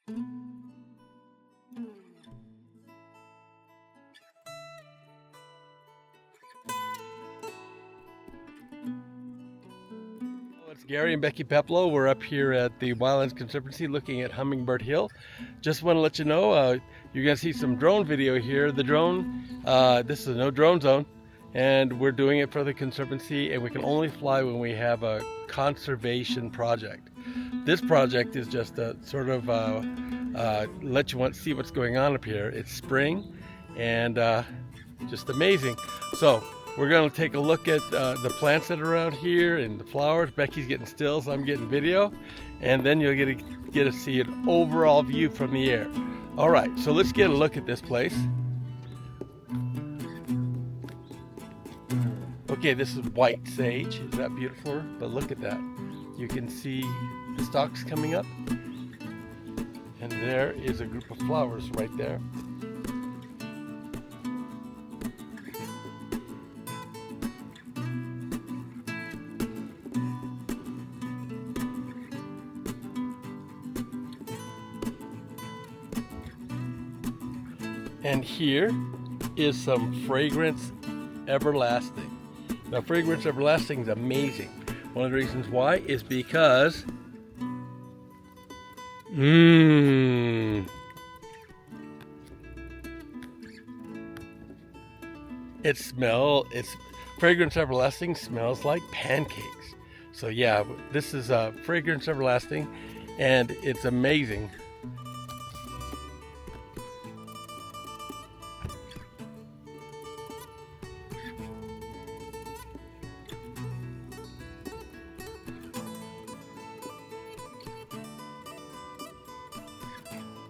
It's Gary and Becky Peplow. We're up here at the Wildlands Conservancy looking at Hummingbird Hill. Just want to let you know, you're going to see some drone video here. The drone, this is a no drone zone, and we're doing it for the Conservancy, and we can only fly when we have a conservation project. This project is just a sort of let you see what's going on up here. It's spring and just amazing. So we're going to take a look at the plants that are around here and the flowers. Becky's getting stills, I'm getting video, and then you'll get to see an overall view from the air. All right, so let's get a look at this place. Okay, this is white sage. Is that beautiful? But look at that. You can see the stalks coming up, and there is a group of flowers right there. And here is some Fragrance Everlasting. Now, Fragrance Everlasting is amazing. One of the reasons why is because it's Fragrance Everlasting smells like pancakes. So yeah, this is Fragrance Everlasting, and it's amazing.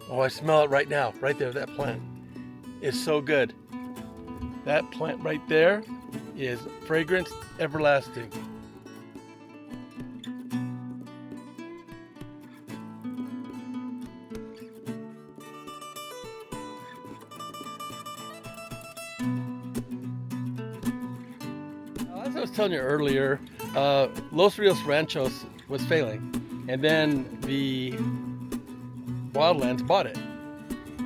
Oh, I smell it right now, right there. That plant is so good. That plant right there is Fragrance Everlasting. As I was telling you earlier, Los Rios Rancho was failing, and then the Wildlands bought it,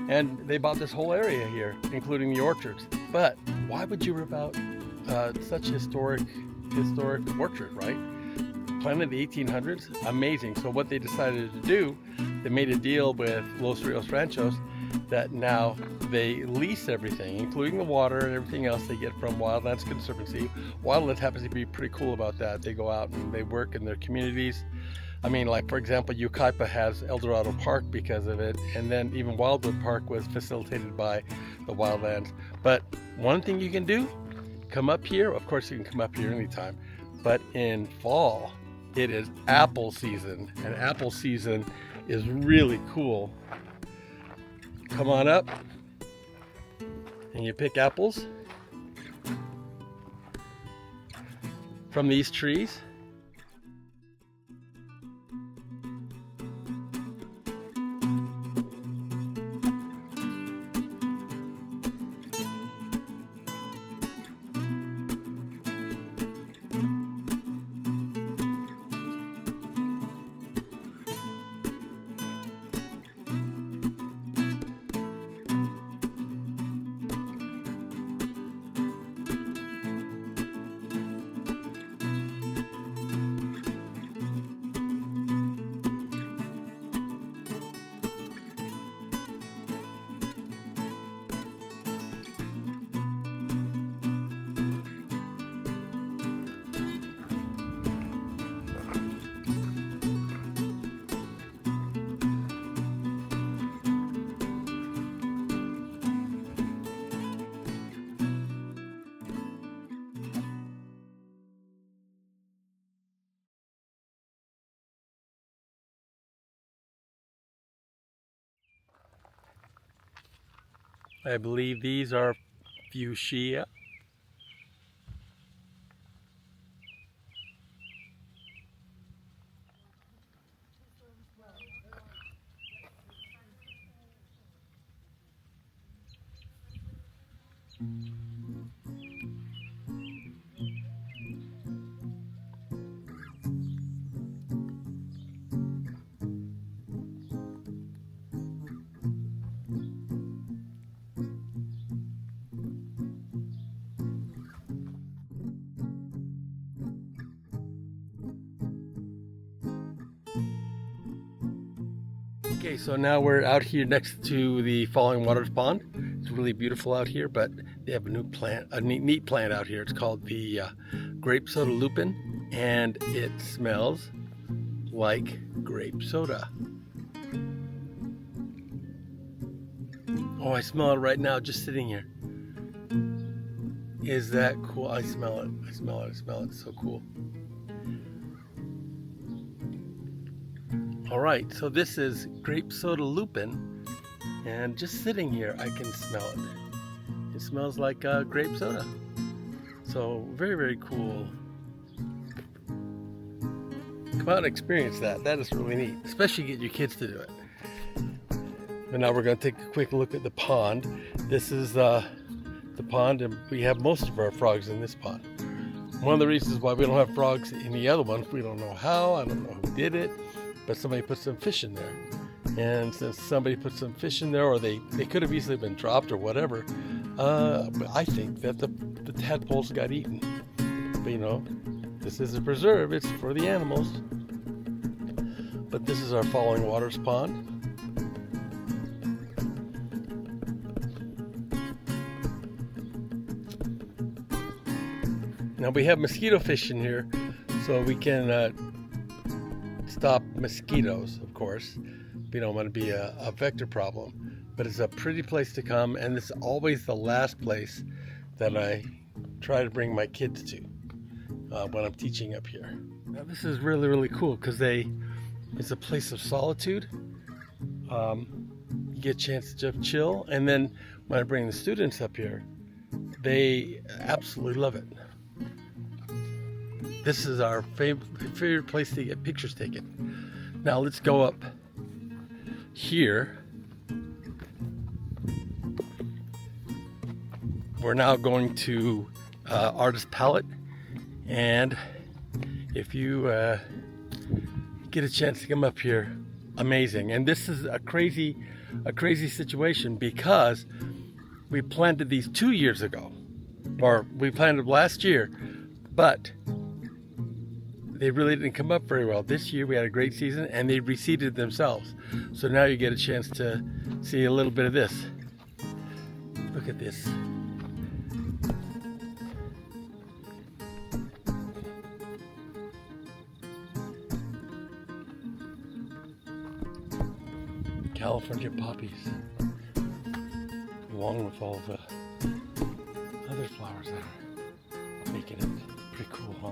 and they bought this whole area here, including the orchards. But why would you rip out such historic orchard, right? Planted in the 1800s, amazing. So what they decided to do, they made a deal with Los Rios Ranchos that now they lease everything, including the water and everything else they get from Wildlands Conservancy. Wildlands happens to be pretty cool about that. They go out and they work in their communities. I mean, like, for example, Yucaipa has El Dorado Park because of it, and then even Wildwood Park was facilitated by the Wildlands. But one thing you can do, come up here. Of course, you can come up here anytime, but in fall, it is apple season, and apple season is really cool. Come on up, and you pick apples from these trees. I believe these are fuchsia. Okay, so now we're out here next to the Falling Waters Pond. It's really beautiful out here, but they have a new plant, a neat plant out here. It's called the grape soda lupin, and it smells like grape soda. Oh, I smell it right now, just sitting here. Is that cool? I smell it. I smell it. I smell it. It's so cool. All right, so this is grape soda lupin, and just sitting here, I can smell it. It smells like grape soda. So very, very cool. Come out and experience that. That is really neat, especially get your kids to do it. And now we're going to take a quick look at the pond. This is the pond, and we have most of our frogs in this pond. One of the reasons why we don't have frogs in the other one, we don't know how, I don't know who did it, but somebody put some fish in there. And since somebody put some fish in there, or they could have easily been dropped or whatever, but I think that the tadpoles got eaten. But you know, this is a preserve, it's for the animals. But this is our Falling Waters Pond. Now we have mosquito fish in here, so we can stop mosquitoes, of course. We don't want to be a vector problem, but it's a pretty place to come, and it's always the last place that I try to bring my kids to when I'm teaching up here. Now this is really, really cool because it's a place of solitude. You get a chance to just chill, and then when I bring the students up here, they absolutely love it. This is our favorite place to get pictures taken. Now let's go up here. We're now going to Artist Palette, and if you get a chance to come up here, amazing. And this is a crazy situation because we planted these 2 years ago, or we planted last year, but they really didn't come up very well. This year we had a great season and they reseeded themselves. So now you get a chance to see a little bit of this. Look at this. California poppies, along with all the other flowers that are making it pretty cool, huh?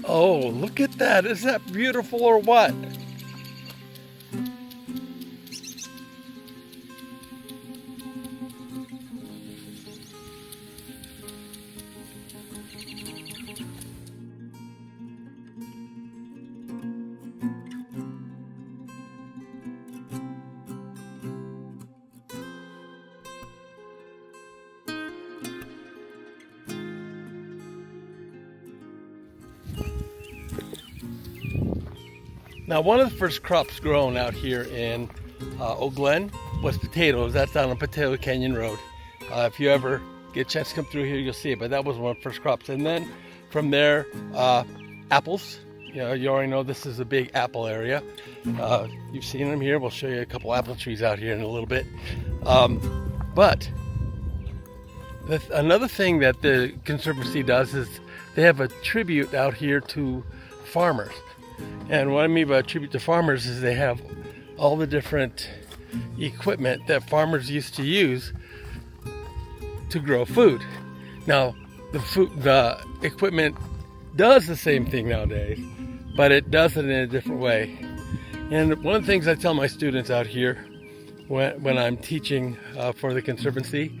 Oh, look at that. Is that beautiful or what? Now, one of the first crops grown out here in Oak Glen was potatoes. That's down on Potato Canyon Road. If you ever get a chance to come through here, you'll see it. But that was one of the first crops. And then from there, apples. You know, you already know this is a big apple area. You've seen them here. We'll show you a couple apple trees out here in a little bit. But another thing that the Conservancy does is they have a tribute out here to farmers. And what I mean by a tribute to farmers is they have all the different equipment that farmers used to use to grow food. Now, the equipment does the same thing nowadays, but it does it in a different way. And one of the things I tell my students out here when I'm teaching for the Conservancy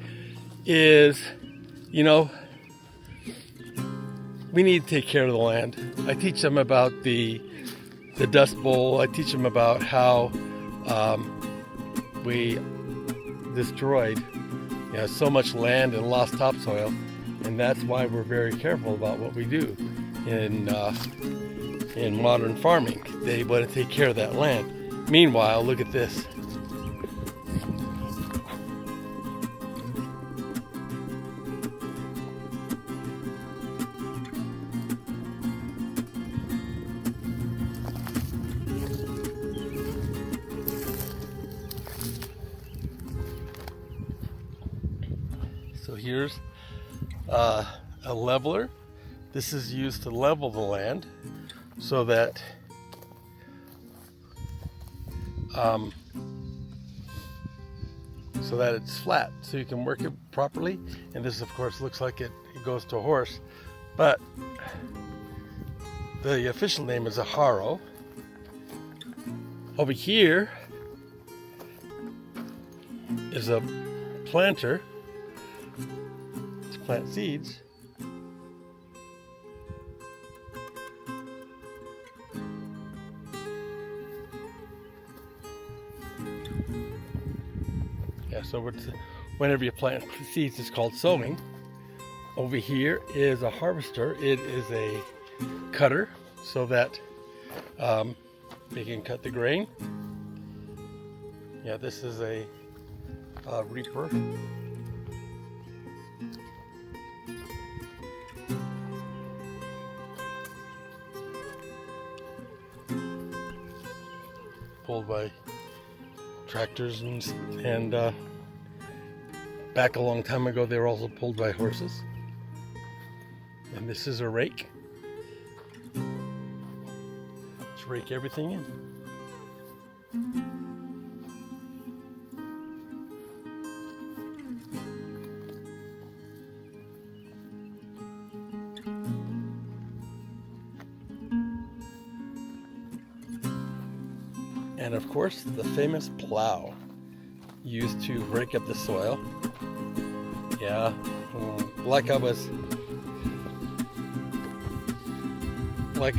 is, you know, we need to take care of the land. I teach them about the Dust Bowl. I teach them about how we destroyed, you know, so much land and lost topsoil, and that's why we're very careful about what we do in modern farming. They want to take care of that land. Meanwhile, look at this. So here's a leveler. This is used to level the land so that it's flat, so you can work it properly. And this, of course, looks like it goes to a horse, but the official name is a harrow. Over here is a planter to plant seeds. Yeah, so whenever you plant seeds, it's called sowing. Over here is a harvester. It is a cutter so that they can cut the grain. Yeah, this is a reaper. Pulled by tractors, and back a long time ago they were also pulled by horses. And this is a rake. Let's rake everything in. And of course, the famous plow used to break up the soil. Yeah, like I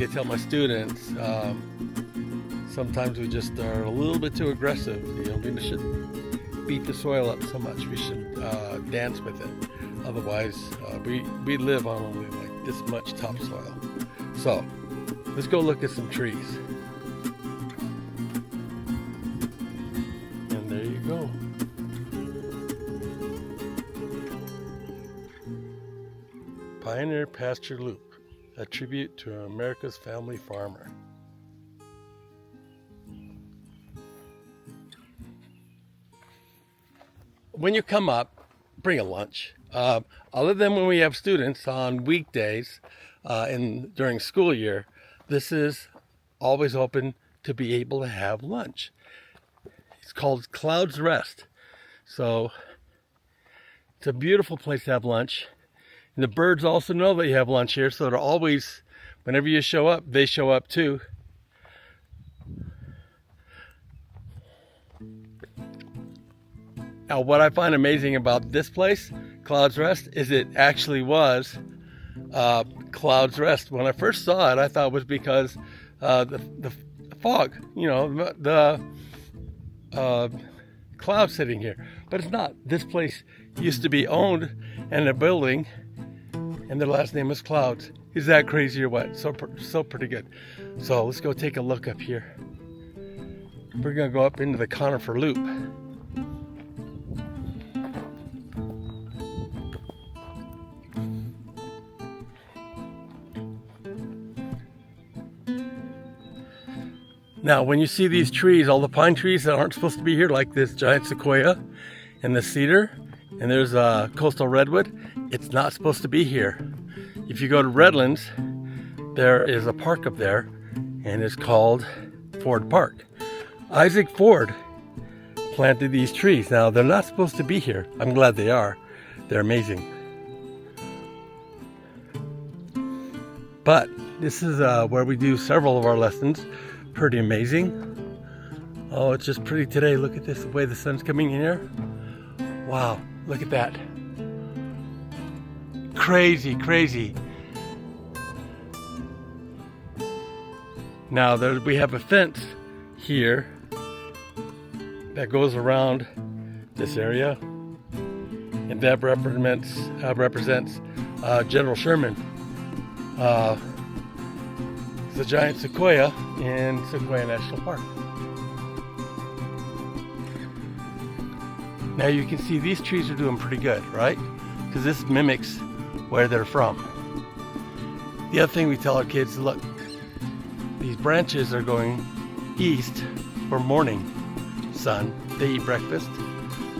tell my students, sometimes we just are a little bit too aggressive. You know, we shouldn't beat the soil up so much. We should dance with it. Otherwise, we live on only like this much topsoil. So, let's go look at some trees. And there you go. Pioneer Pasture Loop, a tribute to America's family farmer. When you come up, bring a lunch. Other than when we have students on weekdays during school year, this is always open to be able to have lunch. It's called Cloud's Rest. So it's a beautiful place to have lunch. And the birds also know that you have lunch here, so they're always, whenever you show up, they show up too. Now, what I find amazing about this place, Cloud's Rest, is it actually was Cloud's Rest. When I first saw it, I thought it was because the fog, you know, the cloud sitting here. But it's not. This place used to be owned in a building, and their last name was Clouds. Is that crazy or what? So pretty good. So let's go take a look up here. We're gonna go up into the conifer loop. Now, when you see these trees, all the pine trees that aren't supposed to be here, like this giant sequoia and the cedar, and there's a coastal redwood, it's not supposed to be here. If you go to Redlands, there is a park up there, and it's called Ford Park. Isaac Ford planted these trees. Now, they're not supposed to be here. I'm glad they are. They're amazing. But this is where we do several of our lessons. Pretty amazing. Oh, it's just pretty today. Look at this, the way the sun's coming in here. Wow, look at that. Crazy, crazy. Now we have a fence here that goes around this area, and that represents General Sherman. The giant sequoia in Sequoia National Park. Now you can see these trees are doing pretty good, right? Because this mimics where they're from. The other thing we tell our kids is, look, these branches are going east for morning sun. They eat breakfast.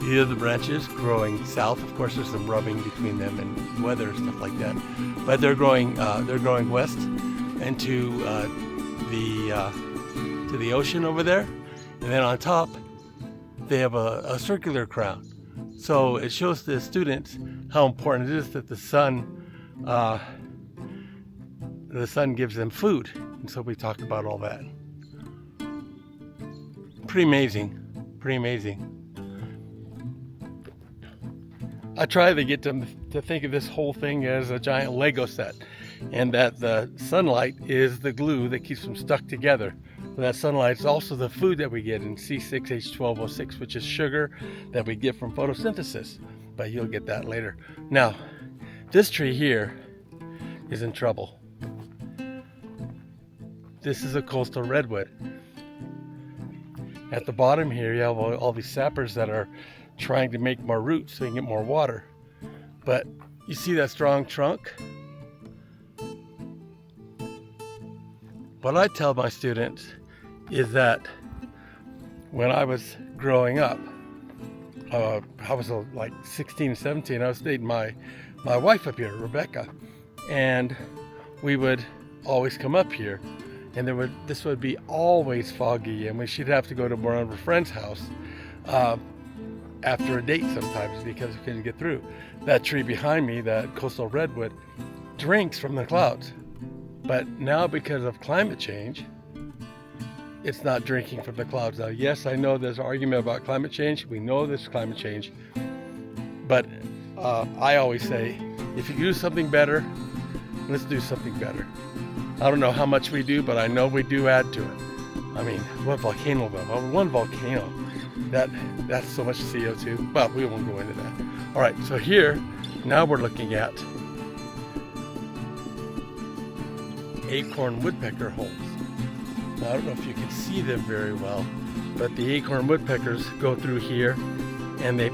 The other branches growing south. Of course, there's some rubbing between them and weather and stuff like that. But they're growing west and to the ocean over there, and then on top they have a circular crown. So it shows the students how important it is that the sun gives them food, and so we talk about all that. Pretty amazing, pretty amazing. I try to get them to think of this whole thing as a giant Lego set, and that the sunlight is the glue that keeps them stuck together. So that sunlight is also the food that we get in C6H12O6, which is sugar that we get from photosynthesis, but you'll get that later. Now, this tree here is in trouble. This is a coastal redwood. At the bottom here, you have all these sappers that are trying to make more roots so you can get more water. But you see that strong trunk? What I tell my students is that when I was growing up, I was like 16, 17, I was dating my wife up here, Rebecca, and we would always come up here, and this would be always foggy, and she'd have to go to one of her friend's house after a date sometimes because we couldn't get through. That tree behind me, that coastal redwood, drinks from the clouds. But now, because of climate change, it's not drinking from the clouds. Now, yes, I know there's an argument about climate change. We know there's climate change. But I always say, if you do something better, let's do something better. I don't know how much we do, but I know we do add to it. I mean, one volcano, that's so much CO2. But we won't go into that. All right, so here, now we're looking at acorn woodpecker holes. Now, I don't know if you can see them very well, but the acorn woodpeckers go through here, and they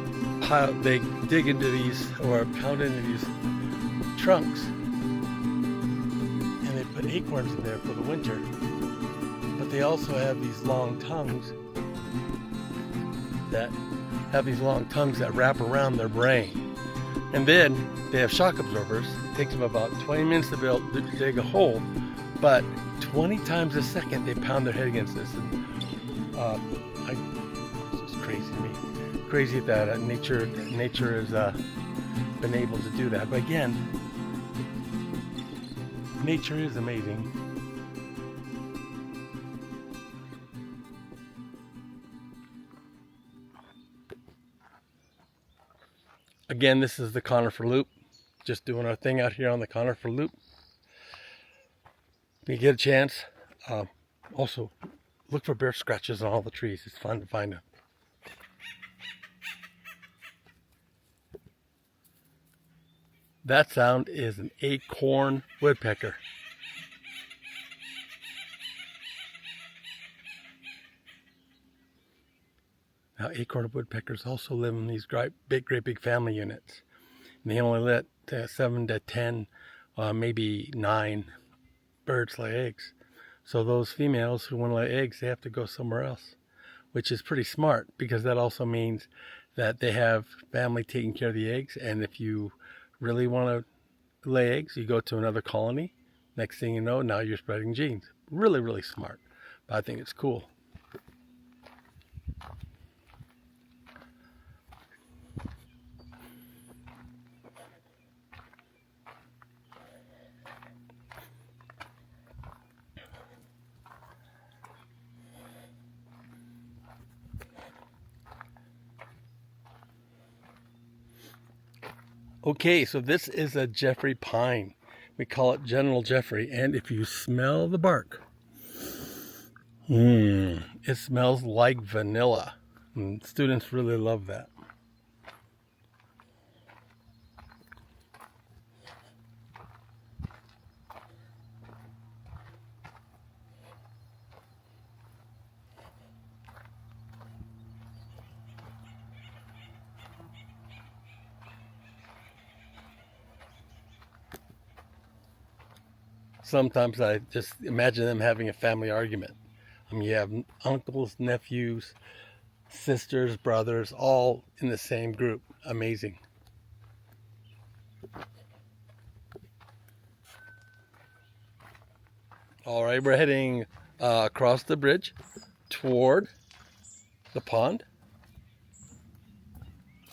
dig into these, or pound into these trunks, and they put acorns in there for the winter. But they also have these long tongues that wrap around their brain, and then they have shock absorbers. It takes them about 20 minutes to dig a hole, but 20 times a second they pound their head against this. And it's just crazy to me. Crazy that nature has been able to do that. But again, nature is amazing. Again, this is the conifer loop. Just doing our thing out here on the conifer loop. If you get a chance, also look for bear scratches on all the trees. It's fun to find them. That sound is an acorn woodpecker. Now, acorn woodpeckers also live in these great big family units. And they only let 7 to 10, maybe 9 birds lay eggs. So those females who want to lay eggs, they have to go somewhere else, which is pretty smart because that also means that they have family taking care of the eggs. And if you really want to lay eggs, you go to another colony. Next thing you know, now you're spreading genes. Really, really smart. But I think it's cool. Okay, so this is a Jeffrey pine. We call it General Jeffrey, and if you smell the bark, it smells like vanilla. And students really love that. Sometimes I just imagine them having a family argument. I mean, you have uncles, nephews, sisters, brothers, all in the same group. Amazing. All right, we're heading across the bridge toward the pond.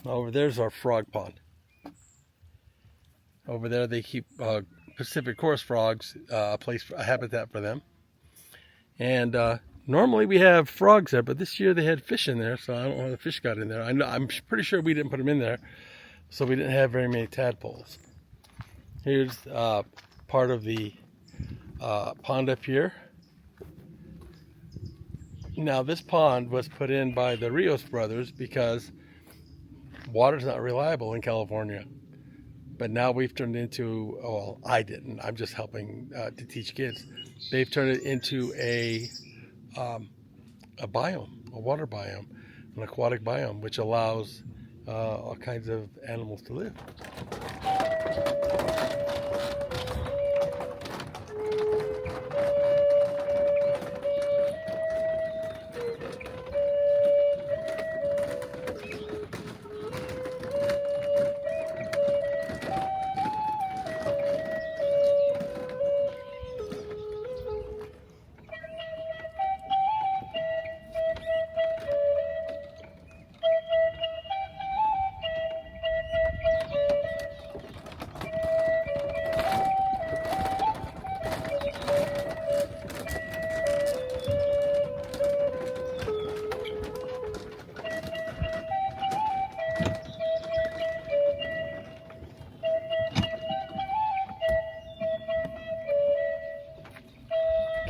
Over there's our frog pond. Over there they keep Pacific Coast frogs, a habitat for them. And normally we have frogs there, but this year they had fish in there, so I don't know how the fish got in there. I'm pretty sure we didn't put them in there, so we didn't have very many tadpoles. Here's part of the pond up here. Now this pond was put in by the Rios brothers because water's not reliable in California. But now we've turned into, well, I didn't. I'm just helping to teach kids. They've turned it into a biome, a water biome, an aquatic biome, which allows all kinds of animals to live.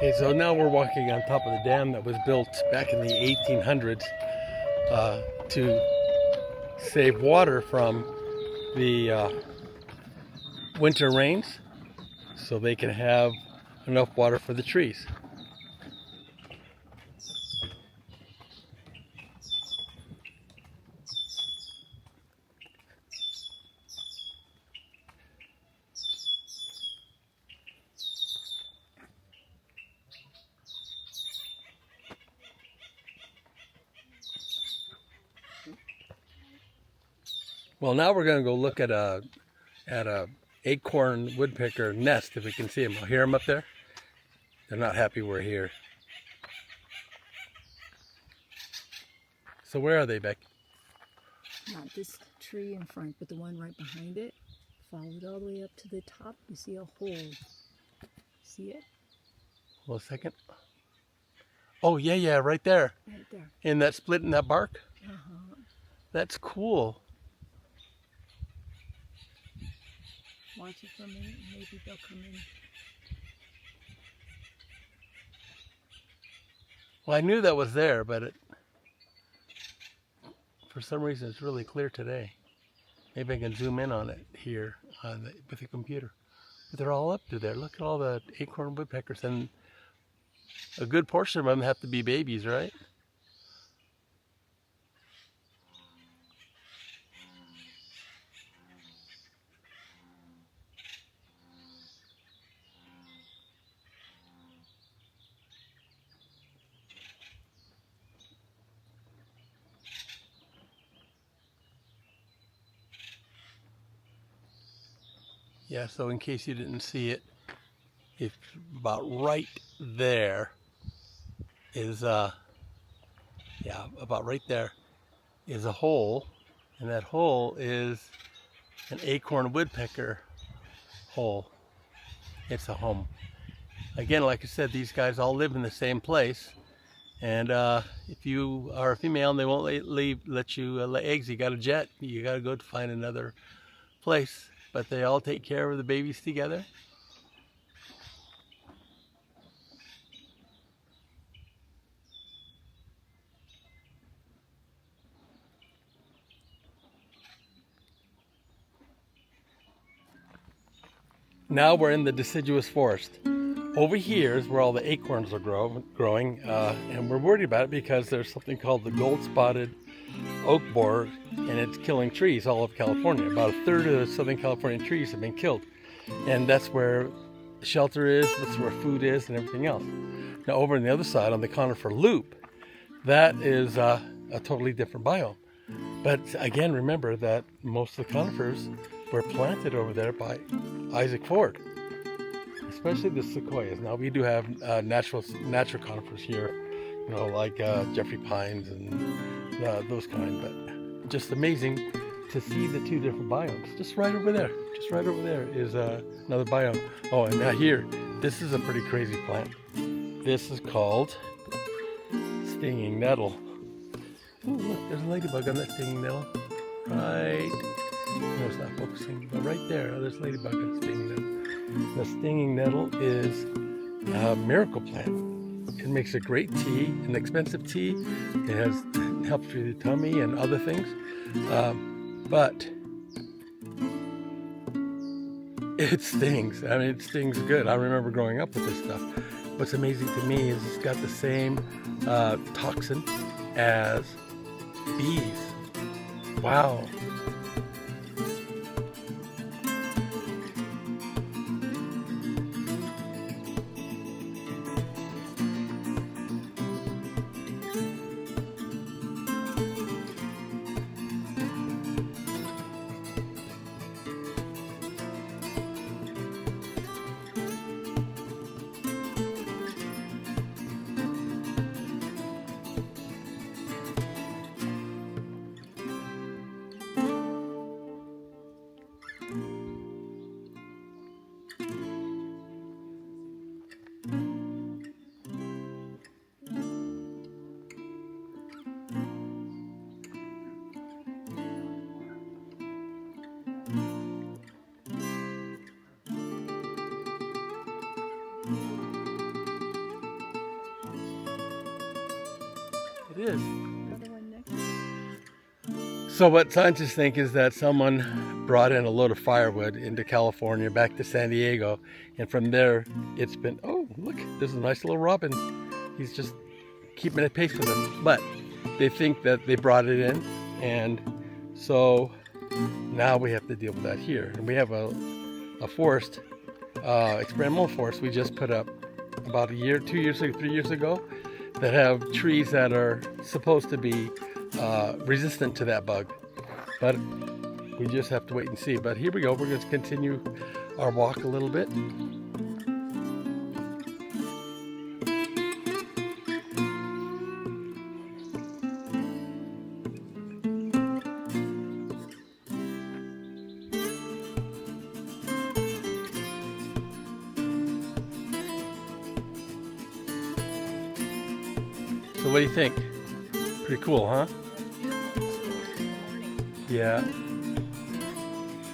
Okay, so now we're walking on top of the dam that was built back in the 1800s to save water from the winter rains so they can have enough water for the trees. Well, now we're going to go look at a acorn woodpecker nest, if we can see them. I'll hear them up there. They're not happy we're here. So where are they, Beck? Not this tree in front, but the one right behind it. Followed all the way up to the top. You see a hole. See it? Hold a second. Oh, yeah, right there. Right there. In that split in that bark? Uh-huh. That's cool. Watch it for a minute and maybe they'll come in. Well, I knew that was there, but for some reason it's really clear today. Maybe I can zoom in on it here with the computer. But they're all up through there. Look at all the acorn woodpeckers, and a good portion of them have to be babies, right? Yeah, so in case you didn't see it, if about right there is about right there is a hole, and that hole is an acorn woodpecker hole. It's a home. Again, like I said, these guys all live in the same place, and if you are a female and they won't let you lay eggs, you got to jet. You got to go to find another place. But they all take care of the babies together. Now we're in the deciduous forest. Over here is where all the acorns are growing, and we're worried about it because there's something called the gold-spotted oak borer, and it's killing trees all over California. About a third of the Southern California trees have been killed, and that's where shelter is, that's where food is, and everything else. Now over on the other side, on the conifer loop, that is a totally different biome. But again, remember that most of the conifers were planted over there by Isaac Ford, especially the sequoias. Now we do have natural conifers here, you know, like Jeffrey pines and those kind, but just amazing to see the two different biomes. Just right over there is another biome. Oh, and now here, this is a pretty crazy plant. This is called stinging nettle. Ooh, look, there's a ladybug on that stinging nettle. Right, no, it's not focusing, but right there, there's a ladybug on the stinging nettle. The stinging nettle is a miracle plant. It makes a great tea, an expensive tea. It helps with the tummy and other things. But it stings. I mean, it stings good. I remember growing up with this stuff. What's amazing to me is it's got the same toxin as bees. Wow. It is. Another one next. So what scientists think is that someone brought in a load of firewood into California back to San Diego, and from there it's been, oh look, there's a nice little robin. He's just keeping at pace with them. But they think that they brought it in, and so now we have to deal with that here. And we have a forest, experimental forest we just put up about a year, 2 years, 3 years ago, that have trees that are supposed to be resistant to that bug. But we just have to wait and see. But here we go. We're going to continue our walk a little bit. So what do you think? Pretty cool, huh? Yeah.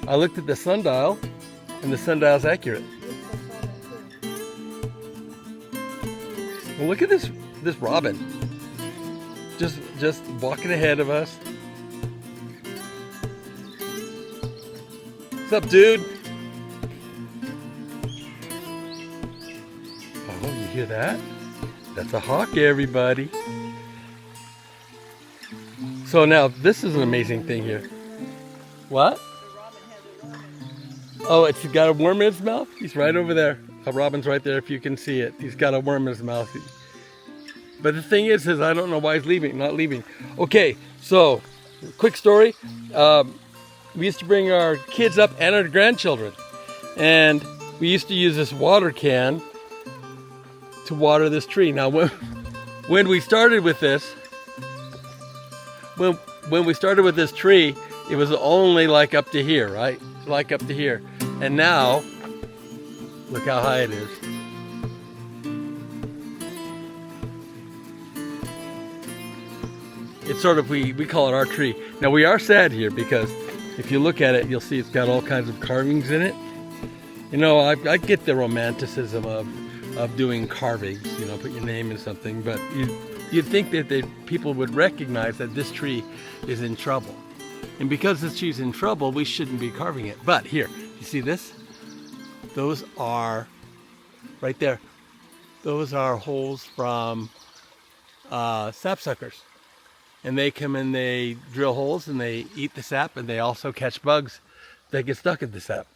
I looked at the sundial, and the sundial's accurate. Well, look at this robin. Just walking ahead of us. What's up, dude? Oh, you hear that? That's a hawk, everybody. So now, this is an amazing thing here. What? Oh, it's got a worm in its mouth? He's right over there. A robin's right there if you can see it. He's got a worm in his mouth. But the thing is I don't know why he's not leaving. Okay, so, quick story. We used to bring our kids up and our grandchildren. And we used to use this water can to water this tree. Now, when we started with this, when we started with this tree, it was only like up to here, right? Like up to here. And now, look how high it is. It's sort of, we call it our tree. Now we are sad here because if you look at it, you'll see it's got all kinds of carvings in it. You know, I get the romanticism of doing carvings, you know, put your name in something, but you'd think that people would recognize that this tree is in trouble. And because this tree's in trouble, we shouldn't be carving it. But here, you see this? Those are, right there, those are holes from sapsuckers. And they come and they drill holes and they eat the sap, and they also catch bugs that get stuck in the sap.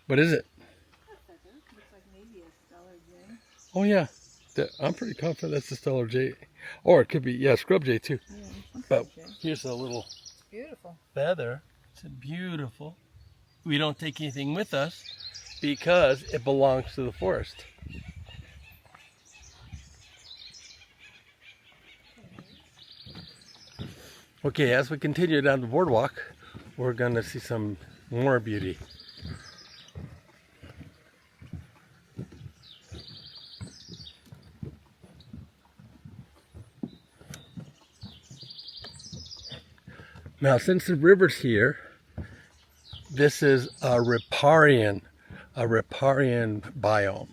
What is it? Looks like maybe a stellar jay. Oh yeah, I'm pretty confident that's a stellar jay, or it could be scrub jay too. Yeah, but here's a little beautiful feather. It's beautiful. We don't take anything with us because it belongs to the forest. Okay, as we continue down the boardwalk, we're gonna see some more beauty. Now, since the river's here, this is a riparian biome.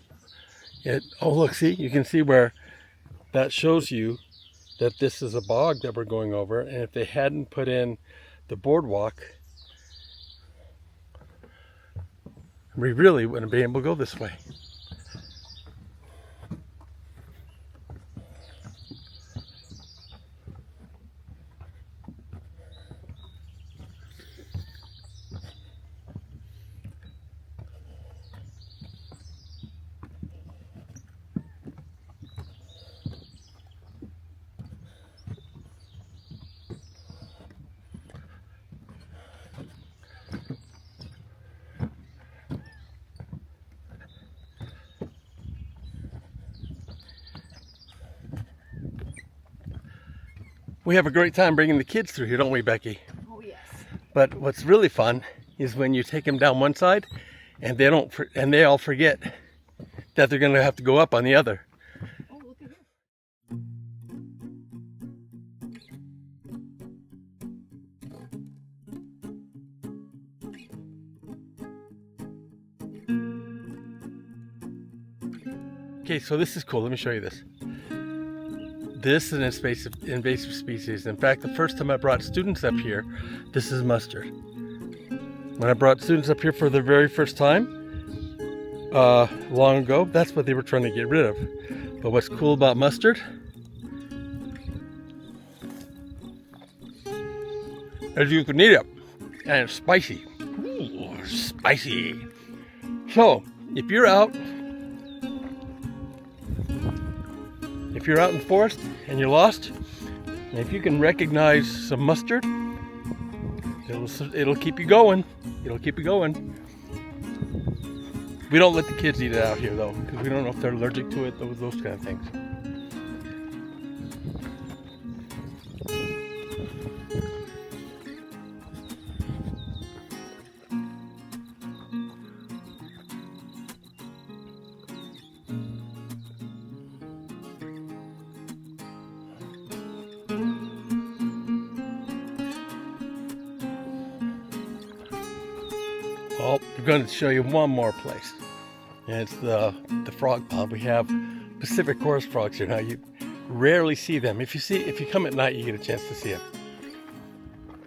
Oh look, see, you can see where that shows you that this is a bog that we're going over, and if they hadn't put in the boardwalk, we really wouldn't be able to go this way. We have a great time bringing the kids through here, don't we, Becky? Oh yes. But what's really fun is when you take them down one side and they all forget that they're going to have to go up on the other. Oh, look at here. Okay, so this is cool. Let me show you this. This is an invasive species. In fact, the first time I brought students up here, this is mustard. When I brought students up here for the very first time, long ago, that's what they were trying to get rid of. But what's cool about mustard? As you can eat it, and it's spicy. Ooh, spicy. So, if you're out in the forest and you're lost, and if you can recognize some mustard, it'll keep you going. It'll keep you going. We don't let the kids eat it out here though, because we don't know if they're allergic to it, those kind of things. Well, we're going to show you one more place, and it's the frog pond. We have Pacific Forest frogs here. Now you rarely see them. If you come at night, you get a chance to see them.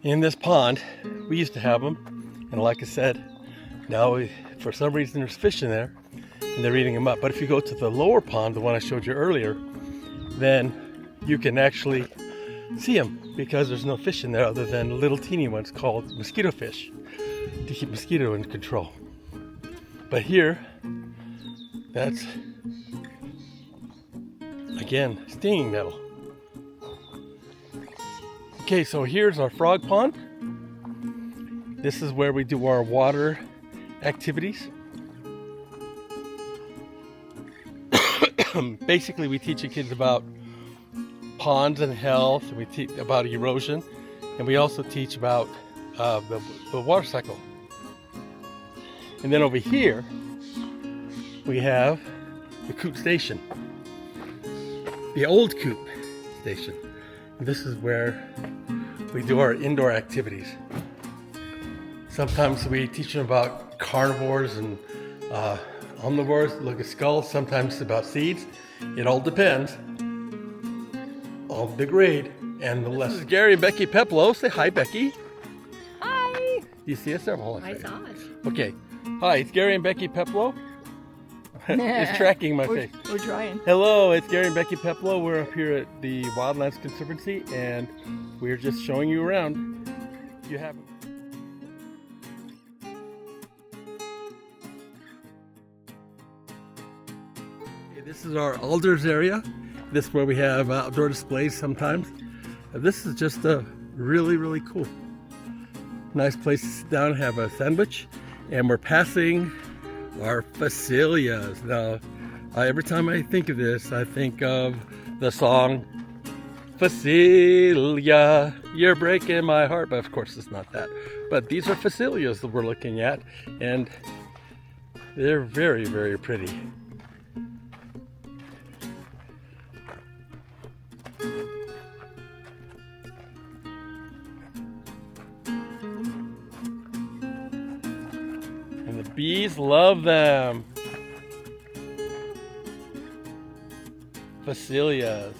In this pond, we used to have them, and like I said, now for some reason there's fish in there, and they're eating them up. But if you go to the lower pond, the one I showed you earlier, then you can actually see them because there's no fish in there other than little teeny ones called mosquito fish to keep mosquito in control. But here, that's again stinging nettle. Okay, so here's our frog pond. This is where we do our water activities. Basically, we teach the kids about ponds and health, and we teach about erosion, and we also teach about the water cycle. And then over here, we have the coop station, the old coop station. And this is where we do our indoor activities. Sometimes we teach them about carnivores and omnivores, look at skulls, sometimes about seeds. It all depends on the grade and the lesson. This is Gary and Becky Peplow. Say hi, Becky. Hi. Do you see us there? Hold on. I saw it. Okay. Hi, it's Gary and Becky Peplow. It's tracking my face. We're trying. Hello, it's Gary and Becky Peplow. We're up here at the Wildlands Conservancy, and we're just showing you around. You have. This is our alders area. This is where we have outdoor displays sometimes. This is just a really, really cool. Nice place to sit down and have a sandwich. And we're passing our phacelias. Now, every time I think of this, I think of the song, Phacelia, you're breaking my heart. But of course, it's not that. But these are phacelias that we're looking at, and they're very, very pretty. And the bees love them. Phacelias.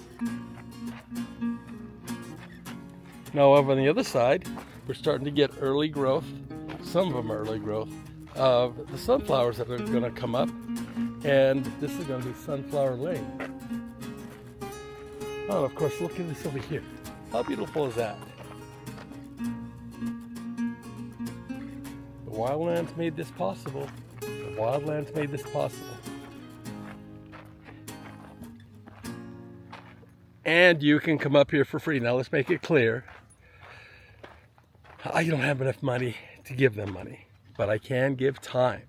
Now over on the other side, we're starting to get early growth, some of them are early growth, of the sunflowers that are going to come up. And this is going to be Sunflower Lane. Oh, of course, look at this over here. How beautiful is that? The Wildlands made this possible. The Wildlands made this possible. And you can come up here for free. Now let's make it clear. I don't have enough money to give them money, but I can give time.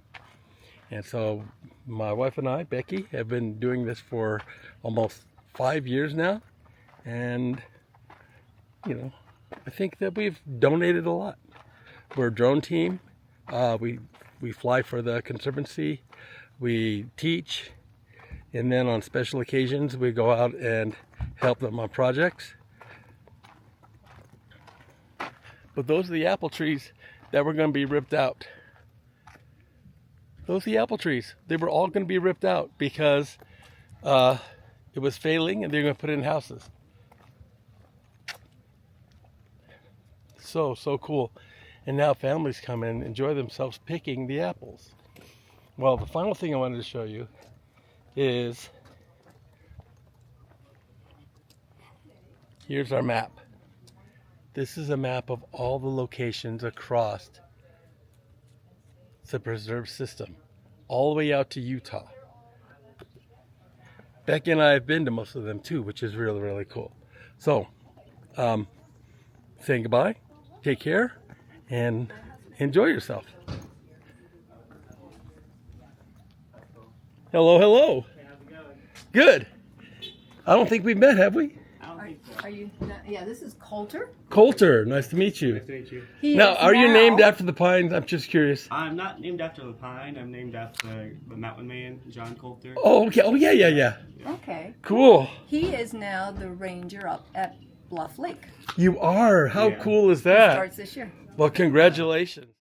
And so my wife and I, Becky, have been doing this for almost 5 years now. And, you know, I think that we've donated a lot. We're a drone team. We fly for the Conservancy. We teach. And then on special occasions, we go out and help them on projects. But those are the apple trees that were going to be ripped out. Those are the apple trees. They were all going to be ripped out because it was failing and they're going to put it in houses. So cool. And now families come in and enjoy themselves picking the apples. Well, the final thing I wanted to show you is, here's our map. This is a map of all the locations across the preserve system, all the way out to Utah. Becky and I have been to most of them too, which is really, really cool. So, saying goodbye, take care, and enjoy yourself. Hello, hello. How's it going? Good. I don't think we've met, have we? Are you? Yeah, this is Coulter. Coulter, nice to meet you. Nice to meet you. He Now, is are you now- named after the pines? I'm just curious. I'm not named after the pine. I'm named after the mountain man, John Coulter. Oh, okay. Oh, yeah. Okay. Cool. He is now the ranger up at Bluff Lake. You are. How Yeah. cool is that? Starts this year. Well, congratulations.